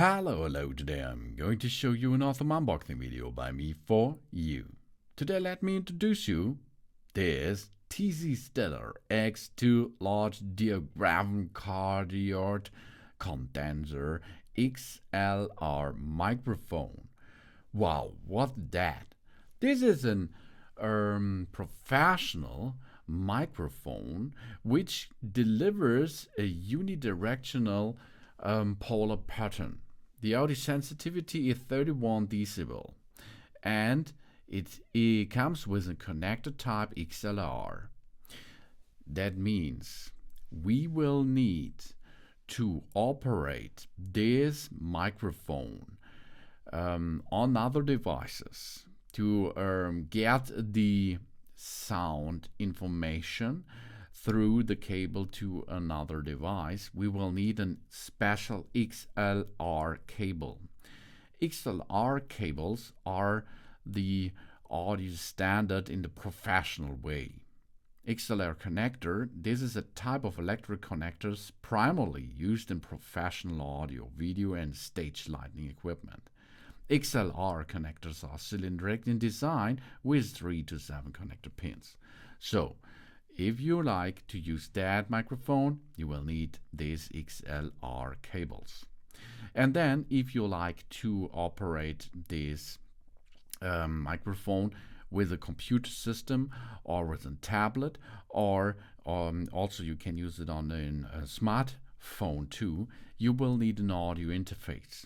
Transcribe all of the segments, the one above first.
Hello, today I'm going to show you an awesome unboxing video by me for you. Today let me introduce you this TC Stellar X2 large diaphragm Cardioid condenser XLR microphone. Wow, what's that? This is an professional microphone which delivers a unidirectional polar pattern. The audio sensitivity is 31 decibel and it comes with a connector type XLR. That means we will need to operate this microphone on other devices to get the sound information through the cable to another device. We will need a special XLR cable. XLR cables are the audio standard in the professional way. XLR connector, this is a type of electric connectors primarily used in professional audio, video and stage lighting equipment. XLR connectors are cylindrical in design with 3 to 7 connector pins. So, if you like to use that microphone, you will need these XLR cables. And then, if you like to operate this microphone with a computer system or with a tablet, or also you can use it on a smartphone too, you will need an audio interface.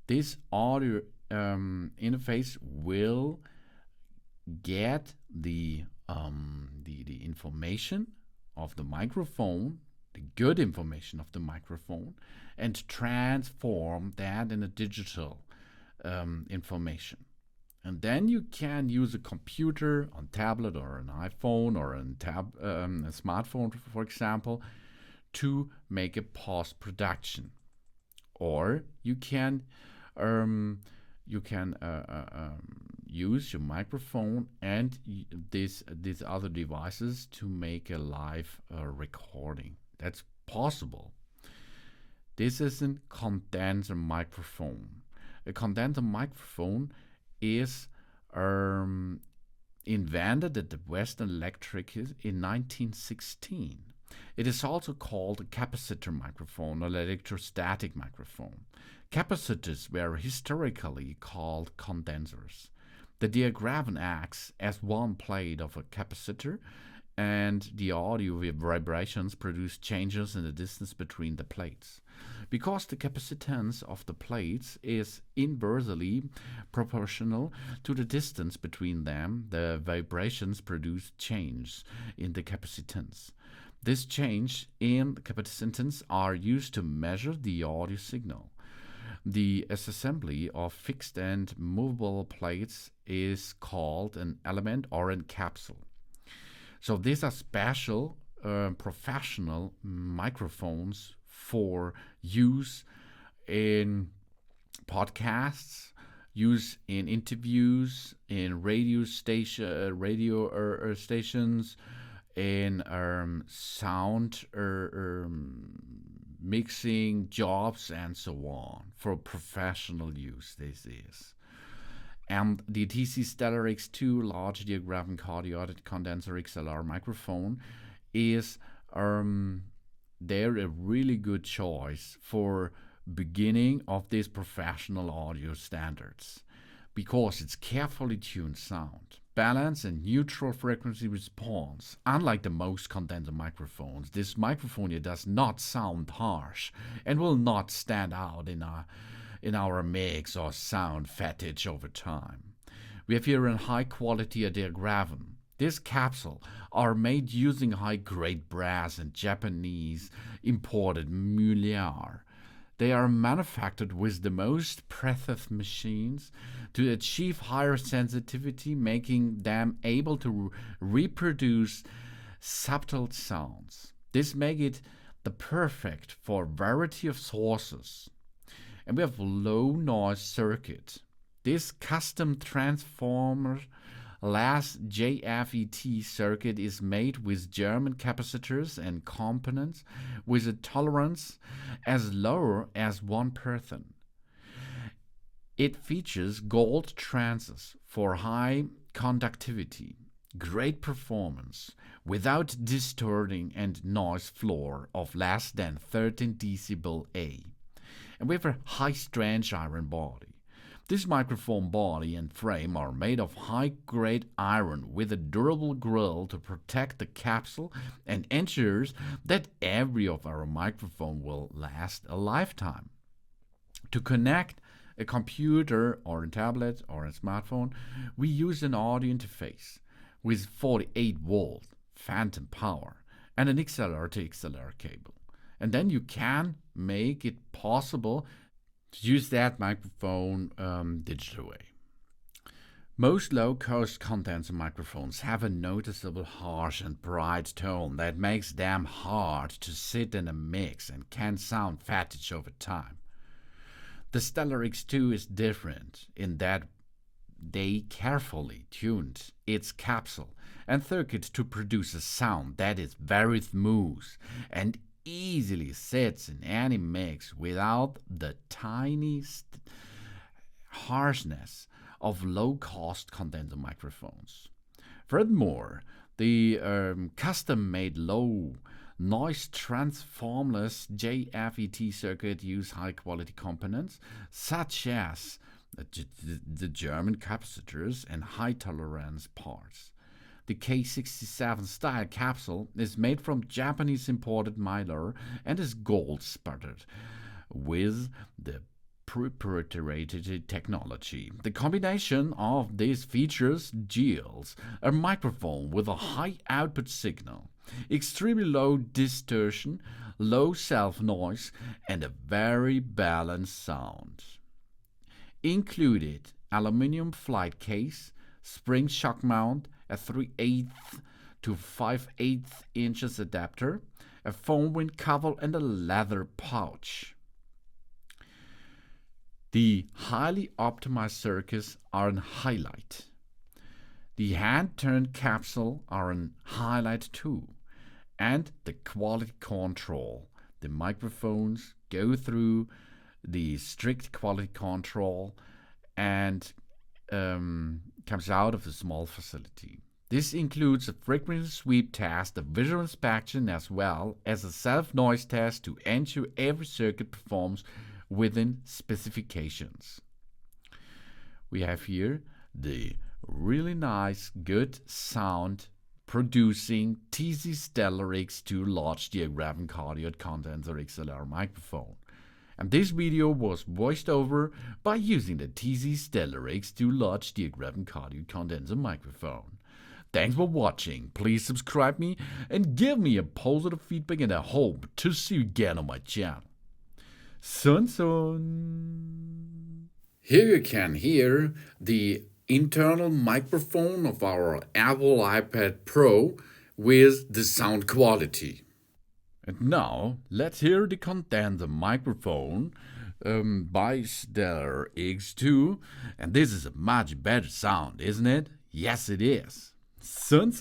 This audio interface will get the information of the microphone, the good information of the microphone, and transform that in a digital information. And then you can use a computer on tablet or an iPhone or a smartphone, for example, to make a post-production. Or you can use your microphone and these other devices to make a live recording. That's possible. This is a condenser microphone. A condenser microphone is invented at the Western Electric in 1916. It is also called a capacitor microphone or electrostatic microphone. Capacitors were historically called condensers. The diaphragm acts as one plate of a capacitor, and the audio vibrations produce changes in the distance between the plates. Because the capacitance of the plates is inversely proportional to the distance between them, the vibrations produce change in the capacitance. This change in capacitance are used to measure the audio signal. The assembly of fixed and movable plates is called an element or a capsule. So these are special professional microphones for use in podcasts, use in interviews, in radio stations, in sound mixing jobs and so on. For professional use, this is. And the TC Stellar X2 large diaphragm Cardioid condenser XLR microphone is they're a really good choice for beginning of these professional audio standards because it's carefully tuned sound, balance and neutral frequency response. Unlike the most condenser microphones, this microphone here does not sound harsh and will not stand out in our mix or sound fetish over time. We have here a high quality diaphragm. This capsule are made using high-grade brass and Japanese imported mylar. They are manufactured with the most precise machines to achieve higher sensitivity, making them able to reproduce subtle sounds. This makes it the perfect for a variety of sources. And we have low noise circuit. This custom transformer last JFET circuit is made with German capacitors and components with a tolerance as low as 1%. It features gold trances for high conductivity, great performance, without distorting and noise floor of less than 13 dB A, and with a high-strength iron body. This microphone body and frame are made of high-grade iron with a durable grill to protect the capsule and ensures that every of our microphone will last a lifetime. To connect a computer or a tablet or a smartphone, we use an audio interface with 48-volt phantom power and an XLR to XLR cable. And then you can make it possible to use that microphone digital way. Most low-cost condenser microphones have a noticeable harsh and bright tone that makes them hard to sit in a mix and can sound faddish over time. The Stellar X2 is different in that they carefully tuned its capsule and circuit to produce a sound that is very smooth and easily sits in any mix without the tiny harshness of low-cost condenser microphones. Furthermore, the custom-made low noise transformless JFET circuit use high-quality components such as the German capacitors and high-tolerance parts. The K67 style capsule is made from Japanese imported mylar and is gold-sputtered with the proprietary technology. The combination of these features yields a microphone with a high output signal, extremely low distortion, low self-noise, and a very balanced sound. Included aluminum flight case, spring shock mount, a 3/8 to 5/8 inches adapter, a foam wind cover, and a leather pouch. The highly optimized circuits are a highlight. The hand-turned capsule are a highlight too, and the quality control. The microphones go through the strict quality control and comes out of a small facility. This includes a frequency sweep test, a visual inspection, as well as a self-noise test to ensure every circuit performs within specifications. We have here the really nice, good sound producing TZ Stellar X2 large diaphragm Cardioid condenser XLR microphone. And this video was voiced over by using the TZ Stellar X2 large diaphragm Cardioid condenser microphone. Thanks for watching. Please subscribe me and give me a positive feedback, and I hope to see you again on my channel. Sun. Here you can hear the internal microphone of our Apple iPad Pro with the sound quality. And now let's hear the condenser microphone by Stellar X2, and this is a much better sound, isn't it? Yes, it is. Sun.